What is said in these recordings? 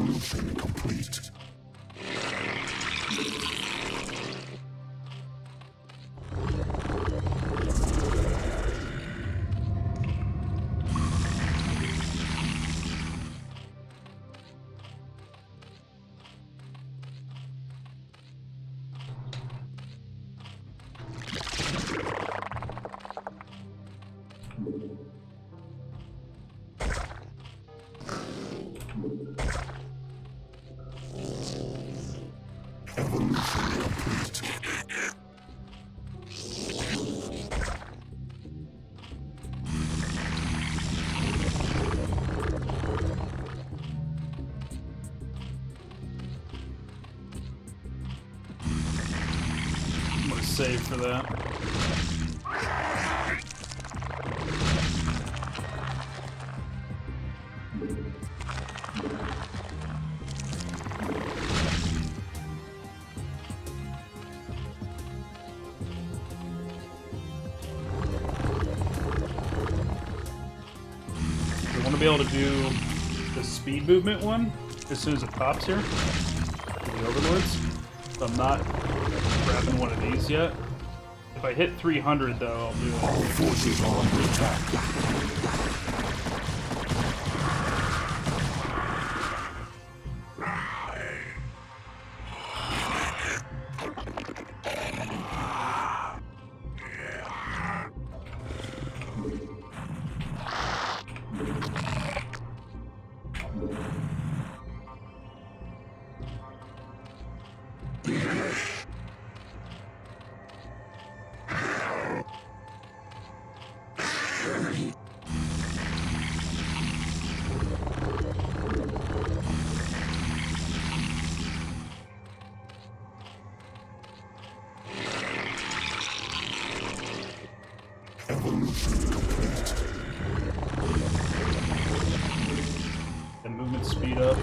Evolution complete. I'm gonna save for that. I want to be able to do the speed movement one as soon as it pops here for the overlords. So I'm not grabbing one of these yet. If I hit 300 though, I'll do it. All forces are under attack. The movement speed up.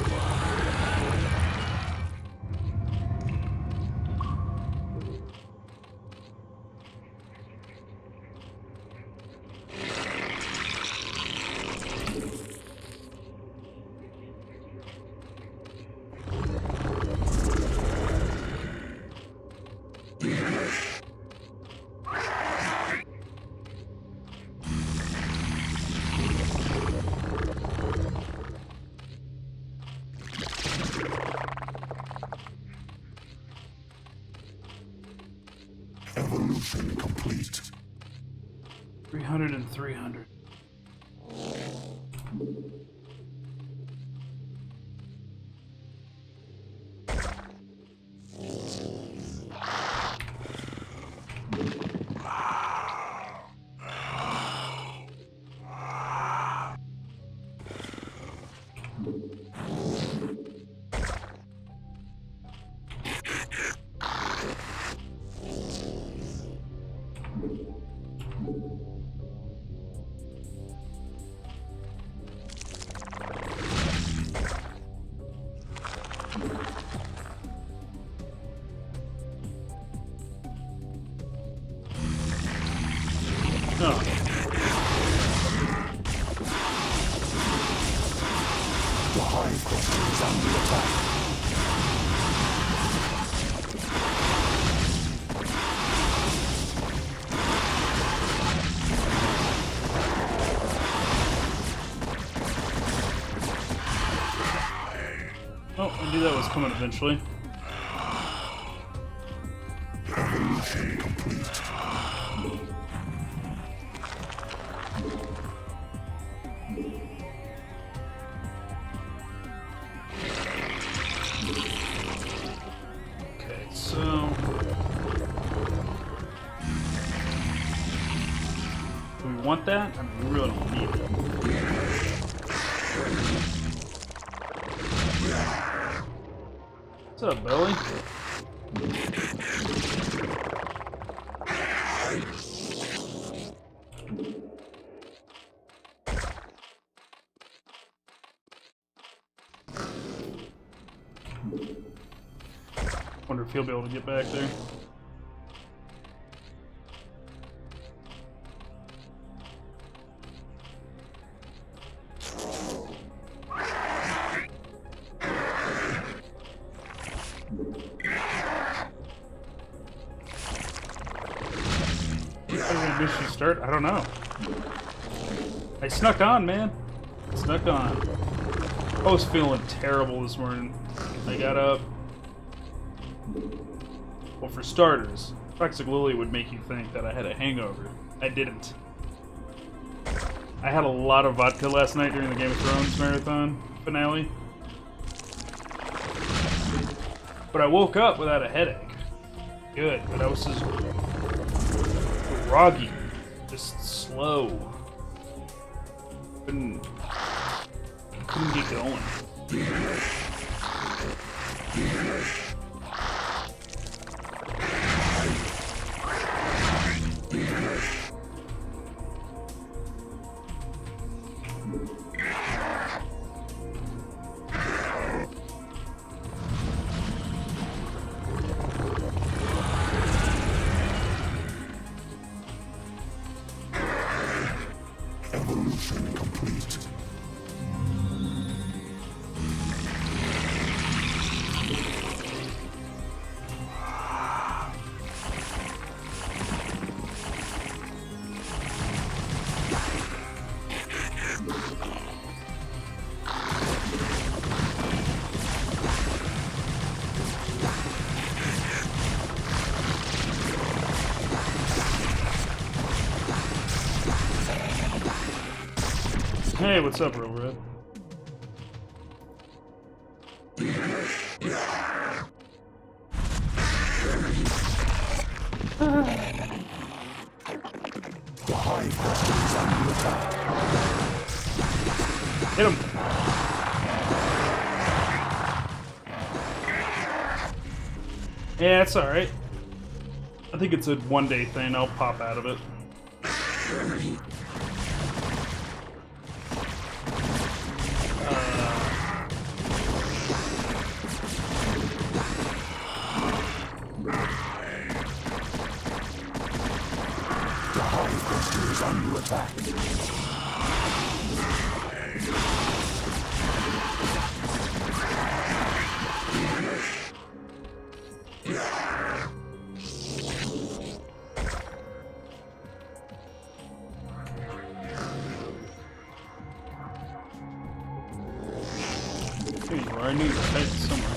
Evolution complete. 300 and 300. Oh. The hive cluster is under attack. Oh, I knew that was coming eventually. Evolution complete. Okay, so do we want that? I mean, we really don't need it. What's up, Billy? Wonder if he'll be able to get back there. How did I miss you start? I don't know. I snuck on, man. Snuck on. I was feeling terrible this morning. I got up. Well, for starters, Toxic Lily would make you think that I had a hangover. I didn't. I had a lot of vodka last night during the Game of Thrones marathon finale. But I woke up without a headache. Good, but I was just groggy. Just slow. Couldn't get going. Evolution complete. Hey, what's up, Real Red? The hive cluster is under attack. Hit him! Yeah, it's alright. I think it's a one-day thing. I'll pop out of it. The hive cluster is under attack. Here you are. I knew you were hiding somewhere.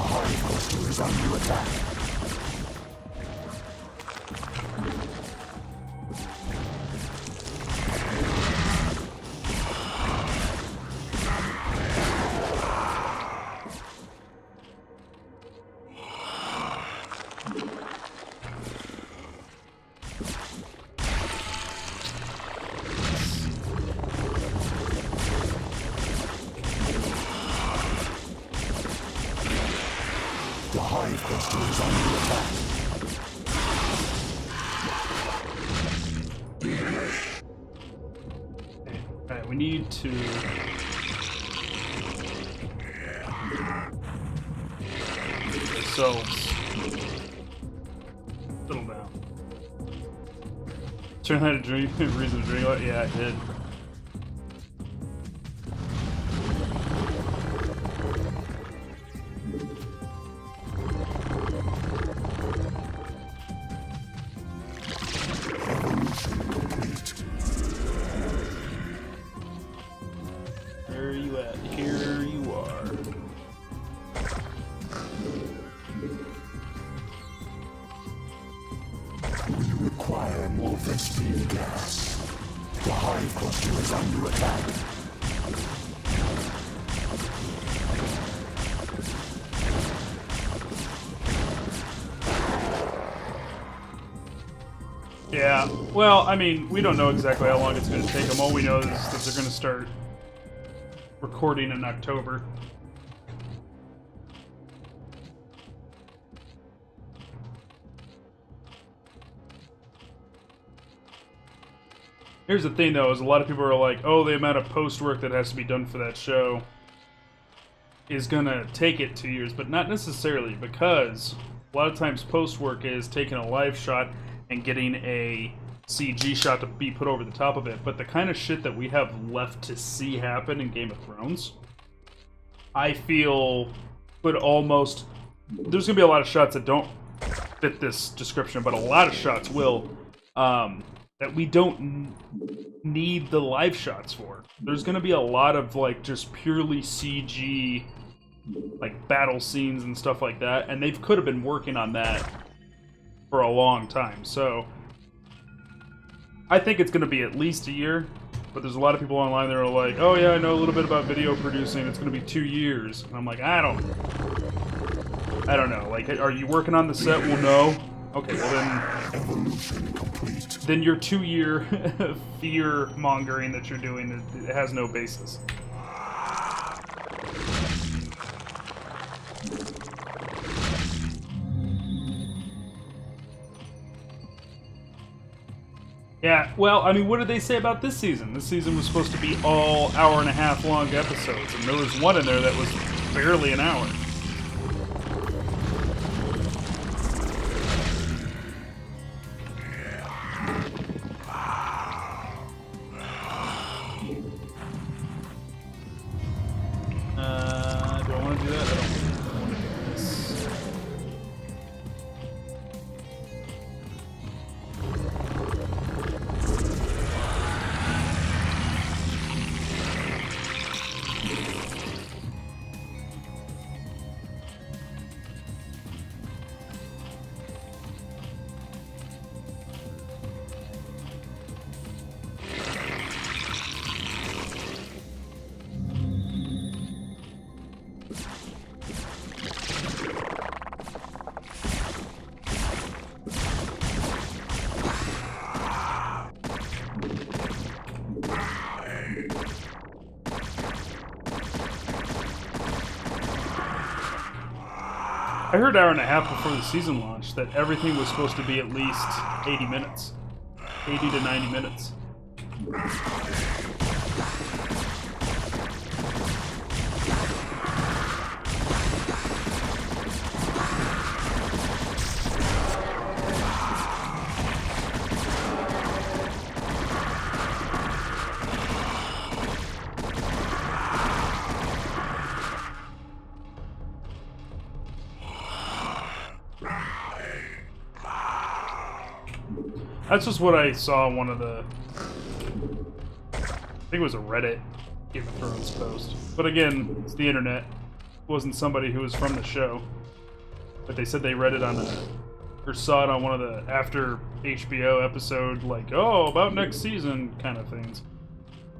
The hive cluster is under attack. The hive cluster is under attack. Alright, we need to... ourselves. Settle down. Turn how to drink, reason to drink. Yeah, I did. Where are you at? Here you are. We require more Vespine gas. The hive cluster is under attack. Yeah, well, I mean, we don't know exactly how long it's going to take them. All we know is that they're going to start recording in October. Here's the thing, though, is a lot of people are like, oh, the amount of post-work that has to be done for that show is going to take it 2 years, but not necessarily, because a lot of times post-work is taking a live shot and getting a CG shot to be put over the top of it, but the kind of shit that we have left to see happen in Game of Thrones, I feel could almost... There's going to be a lot of shots that don't fit this description, but a lot of shots will, that we don't need the live shots for. There's going to be a lot of, like, just purely CG, like, battle scenes and stuff like that, and they could have been working on that for a long time, so... I think it's going to be at least a year, but there's a lot of people online that are like, oh yeah, I know a little bit about video producing, it's going to be 2 years. And I'm like, I don't know. Like, are you working on the set? Well, no. Okay, well then your 2-year fear-mongering that you're doing, it has no basis. Yeah, well, I mean, what did they say about this season? This season was supposed to be all hour-and-a-half long episodes, and there was one in there that was barely an hour. Do I want to do that? I don't want to do this. I heard an hour and a half before the season launched that everything was supposed to be at least 80 minutes. 80 to 90 minutes. That's just what I saw on one of the... I think it was a Reddit Game of Thrones post. But again, it's the internet. It wasn't somebody who was from the show. But they said they read it on a... or saw it on one of the after HBO episode, like, oh, about next season kind of things.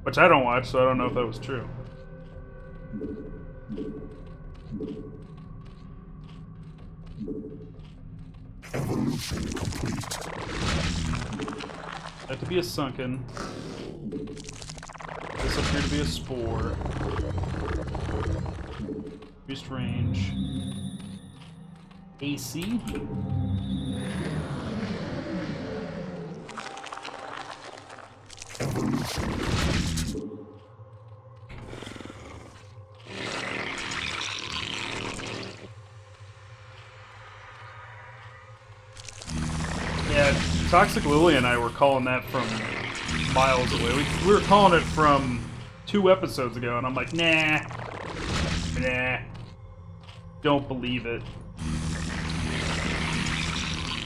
Which I don't watch, so I don't know if that was true. Evolution complete. That to be a sunken. This up here to be a spore. Increased range. AC. Evolution complete. Yeah, Toxic Lily and I were calling that from miles away. We were calling it from 2 episodes ago, and I'm like, nah, don't believe it.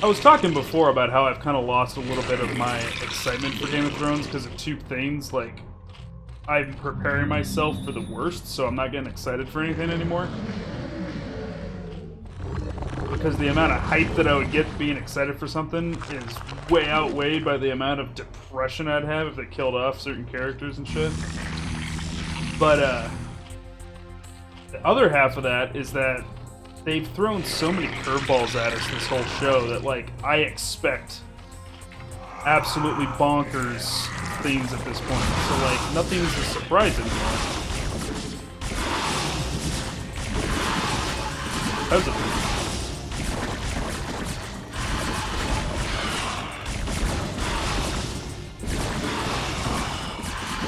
I was talking before about how I've kind of lost a little bit of my excitement for Game of Thrones because of 2 things. Like, I'm preparing myself for the worst, so I'm not getting excited for anything anymore. Because the amount of hype that I would get being excited for something is way outweighed by the amount of depression I'd have if they killed off certain characters and shit. But, the other half of that is that they've thrown so many curveballs at us this whole show that, like, I expect absolutely bonkers things at this point. So, like, nothing's a surprise anymore. Because of it.